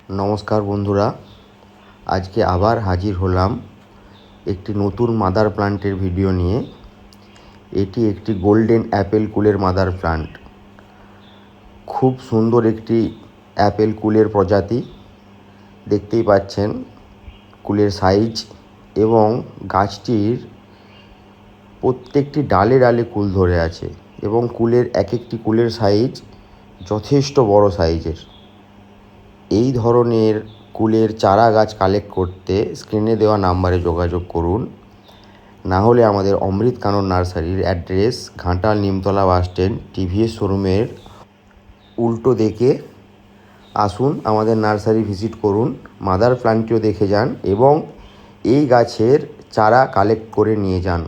নমস্কার বন্ধুরা, আজকে আবার হাজির হলাম একটি নতুন মাদার প্লান্টের ভিডিও নিয়ে। এটি একটি গোল্ডেন অ্যাপেল কুলের মাদার প্লান্ট। খুব সুন্দর একটি অ্যাপেল কুলের প্রজাতি। দেখতেই পাচ্ছেন কুলের সাইজ এবং গাছটির প্রত্যেকটি ডালে ডালে কুল ধরে আছে এবং কুলের এক একটি কুলের সাইজ যথেষ্ট বড় সাইজের। এই ধরনের কুলের চারা গাছ কালেক্ট করতে স্ক্রিনে দেওয়া নাম্বারে যোগাযোগ করুন, না হলে আমাদের অমৃত কানন নার্সারির address Ghatal Nimtala bus stand TVS শোরুমের উল্টো দিকে আসুন, আমাদের নার্সারি ভিজিট করুন, মাদার প্লান্টটিও দেখে যান এবং এই গাছের চারা কালেক্ট করে নিয়ে যান।